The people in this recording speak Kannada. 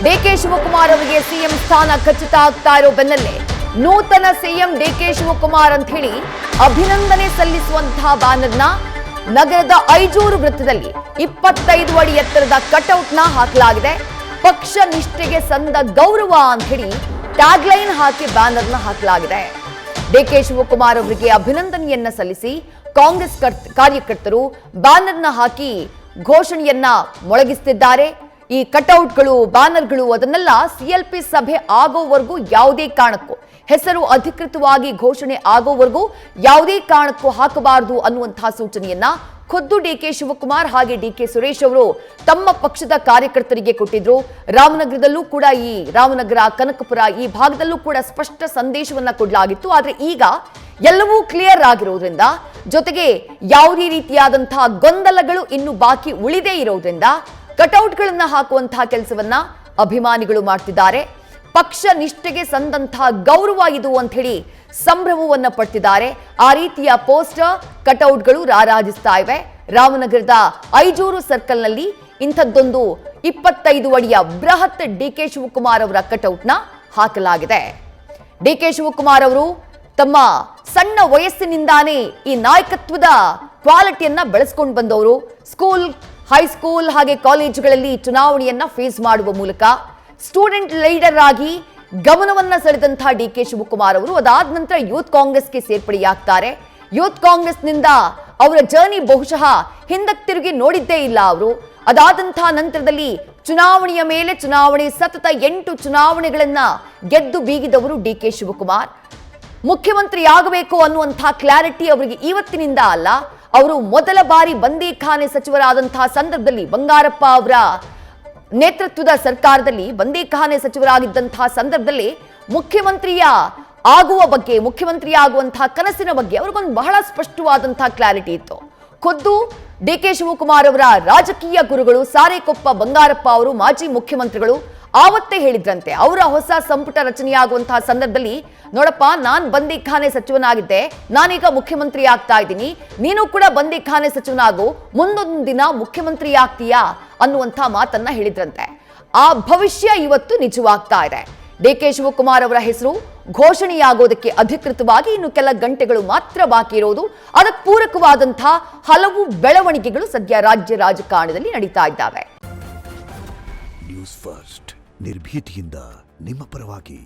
ಡಿಕೆ ಶಿವಕುಮಾರ್ ಅವರಿಗೆ ಸಿಎಂ ಸ್ಥಾನ ಖಚಿತ ಆಗ್ತಾ ಇರೋ ಬೆನ್ನಲ್ಲೇ ನೂತನ ಸಿಎಂ ಡಿಕೆ ಶಿವಕುಮಾರ್ ಅಂತ ಹೇಳಿ ಅಭಿನಂದನೆ ಸಲ್ಲಿಸುವಂತಹ ಬ್ಯಾನರ್ನ ನಗರದ ಐಜೂರು ವೃತ್ತದಲ್ಲಿ 25 ಅಡಿ ಎತ್ತರದ ಕಟೌಟ್ನ ಹಾಕಲಾಗಿದೆ. ಪಕ್ಷ ನಿಷ್ಠೆಗೆ ಸಂದ ಗೌರವ ಅಂತ ಹೇಳಿ ಟ್ಯಾಗ್ಲೈನ್ ಹಾಕಿ ಬ್ಯಾನರ್ನ ಹಾಕಲಾಗಿದೆ. ಡಿಕೆ ಶಿವಕುಮಾರ್ ಅವರಿಗೆ ಅಭಿನಂದನೆಯನ್ನ ಸಲ್ಲಿಸಿ ಕಾಂಗ್ರೆಸ್ ಕಾರ್ಯಕರ್ತರು ಬ್ಯಾನರ್ನ ಹಾಕಿ ಘೋಷಣೆಯನ್ನ ಮೊಳಗಿಸುತ್ತಿದ್ದಾರೆ. ಈ ಕಟೌಟ್ಗಳು, ಬ್ಯಾನರ್ಗಳು ಅದನ್ನೆಲ್ಲ ಸಿಎಲ್ಪಿ ಸಭೆ ಆಗೋವರೆಗೂ ಯಾವುದೇ ಕಾರಣಕ್ಕೂ, ಹೆಸರು ಅಧಿಕೃತವಾಗಿ ಘೋಷಣೆ ಆಗೋವರೆಗೂ ಯಾವುದೇ ಕಾರಣಕ್ಕೂ ಹಾಕಬಾರದು ಅನ್ನುವಂತಹ ಸೂಚನೆಯನ್ನ ಖುದ್ದು ಡಿಕೆ ಶಿವಕುಮಾರ್ ಹಾಗೆ ಡಿಕೆ ಸುರೇಶ್ ಅವರು ತಮ್ಮ ಪಕ್ಷದ ಕಾರ್ಯಕರ್ತರಿಗೆ ಕೊಟ್ಟಿದ್ರು. ರಾಮನಗರದಲ್ಲೂ ಕೂಡ, ಈ ರಾಮನಗರ, ಕನಕಪುರ ಈ ಭಾಗದಲ್ಲೂ ಕೂಡ ಸ್ಪಷ್ಟ ಸಂದೇಶವನ್ನ ಕೊಡಲಾಗಿತ್ತು. ಆದ್ರೆ ಈಗ ಎಲ್ಲವೂ ಕ್ಲಿಯರ್ ಆಗಿರೋದ್ರಿಂದ, ಜೊತೆಗೆ ಯಾವುದೇ ರೀತಿಯಾದಂತಹ ಗೊಂದಲಗಳು ಇನ್ನು ಬಾಕಿ ಉಳಿದೇ ಇರೋದ್ರಿಂದ ಕಟೌಟ್ಗಳನ್ನ ಹಾಕುವಂತಹ ಕೆಲಸವನ್ನ ಅಭಿಮಾನಿಗಳು ಮಾಡ್ತಿದ್ದಾರೆ. ಪಕ್ಷ ನಿಷ್ಠೆಗೆ ಸಂದಂತಹ ಗೌರವ ಇದು ಅಂತ ಹೇಳಿ ಸಂಭ್ರಮವನ್ನ ಪಡ್ತಿದ್ದಾರೆ. ಆ ರೀತಿಯ ಪೋಸ್ಟರ್, ಕಟೌಟ್ಗಳು ರಾರಾಜಿಸ್ತಾ ಇವೆ. ರಾಮನಗರದ ಐಜೂರು ಸರ್ಕಲ್ನಲ್ಲಿ ಇಂಥದ್ದೊಂದು 25 ಅಡಿಯ ಬೃಹತ್ ಡಿಕೆ ಶಿವಕುಮಾರ್ ಅವರ ಕಟೌಟ್ನ ಹಾಕಲಾಗಿದೆ. ಡಿಕೆ ಶಿವಕುಮಾರ್ ಅವರು ತಮ್ಮ ಸಣ್ಣ ವಯಸ್ಸಿನಿಂದಾನೇ ಈ ನಾಯಕತ್ವದ ಕ್ವಾಲಿಟಿಯನ್ನ ಬೆಳೆಸ್ಕೊಂಡು ಬಂದವರು. ಸ್ಕೂಲ್, ಹೈಸ್ಕೂಲ್ ಹಾಗೆ ಕಾಲೇಜುಗಳಲ್ಲಿ ಚುನಾವಣೆಯನ್ನ ಫೇಸ್ ಮಾಡುವ ಮೂಲಕ ಸ್ಟೂಡೆಂಟ್ ಲೀಡರ್ ಆಗಿ ಗಮನವನ್ನ ಸೆಳೆದಂತಹ ಡಿಕೆ ಶಿವಕುಮಾರ್ ಅವರು ಅದಾದ ನಂತರ ಯೂತ್ ಕಾಂಗ್ರೆಸ್ಗೆ ಸೇರ್ಪಡೆಯಾಗ್ತಾರೆ. ಯೂತ್ ಕಾಂಗ್ರೆಸ್ನಿಂದ ಅವರ ಜರ್ನಿ ಬಹುಶಃ ಹಿಂದಕ್ಕೆ ತಿರುಗಿ ನೋಡಿದ್ದೇ ಇಲ್ಲ ಅವರು. ಅದಾದಂತಹ ನಂತರದಲ್ಲಿ ಚುನಾವಣೆಯ ಮೇಲೆ ಚುನಾವಣೆ, ಸತತ 8 ಚುನಾವಣೆಗಳನ್ನ ಗೆದ್ದು ಬೀಗಿದವರು ಡಿಕೆ ಶಿವಕುಮಾರ್. ಮುಖ್ಯಮಂತ್ರಿ ಆಗಬೇಕು ಅನ್ನುವಂತಹ ಕ್ಲಾರಿಟಿ ಅವರಿಗೆ ಇವತ್ತಿನಿಂದ ಅಲ್ಲ, ಅವರು ಮೊದಲ ಬಾರಿ ಬಂದೀಖಾನೆ ಸಚಿವರಾದಂತಹ ಸಂದರ್ಭದಲ್ಲಿ, ಬಂಗಾರಪ್ಪ ಅವರ ನೇತೃತ್ವದ ಸರ್ಕಾರದಲ್ಲಿ ಬಂದೀಖಾನೆ ಸಚಿವರಾಗಿದ್ದಂತಹ ಸಂದರ್ಭದಲ್ಲಿ ಮುಖ್ಯಮಂತ್ರಿ ಆಗುವಂತಹ ಕನಸಿನ ಬಗ್ಗೆ ಅವ್ರಿಗೊಂದು ಬಹಳ ಸ್ಪಷ್ಟವಾದಂತಹ ಕ್ಲಾರಿಟಿ ಇತ್ತು. ಖುದ್ದು ಡಿಕೆ ಶಿವಕುಮಾರ್ ಅವರ ರಾಜಕೀಯ ಗುರುಗಳು ಸಾರೇಕೊಪ್ಪ ಬಂಗಾರಪ್ಪ ಅವರು, ಮಾಜಿ ಮುಖ್ಯಮಂತ್ರಿಗಳು, ಆವತ್ತೇ ಹೇಳಿದ್ರಂತೆ ಅವರ ಹೊಸ ಸಂಪುಟ ರಚನೆಯಾಗುವಂತಹ ಸಂದರ್ಭದಲ್ಲಿ, ನೋಡಪ್ಪ, ನಾನ್ ಬಂದೀಖಾನೆ ಸಚಿವನಾಗಿದ್ದೆ, ನಾನೀಗ ಮುಖ್ಯಮಂತ್ರಿ ಆಗ್ತಾ ಇದ್ದೀನಿ, ನೀನು ಕೂಡ ಬಂದೀಖಾನೆ ಸಚಿವನಾಗು, ಮುಂದೊಂದು ದಿನ ಮುಖ್ಯಮಂತ್ರಿ ಆಗ್ತೀಯಾ ಅನ್ನುವಂಥ ಮಾತನ್ನ ಹೇಳಿದ್ರಂತೆ. ಆ ಭವಿಷ್ಯ ಇವತ್ತು ನಿಜವಾಗ್ತಾ ಇದೆ. ಡಿಕೆ ಶಿವಕುಮಾರ್ ಅವರ ಹೆಸರು ಘೋಷಣೆಯಾಗೋದಕ್ಕೆ ಅಧಿಕೃತವಾಗಿ ಇನ್ನು ಕೆಲ ಗಂಟೆಗಳು ಮಾತ್ರ ಬಾಕಿ ಇರೋದು. ಅದಕ್ಕೆ ಪೂರಕವಾದಂತಹ ಹಲವು ಬೆಳವಣಿಗೆಗಳು ಸದ್ಯ ರಾಜ್ಯ ರಾಜಕಾರಣದಲ್ಲಿ ನಡೀತಾ ಇದ್ದಾವೆ. ನ್ಯೂಸ್ ಫಸ್ಟ್, ನಿರ್ಭೀತಿಯಿಂದ ನಿಮ್ಮ ಪರವಾಗಿ.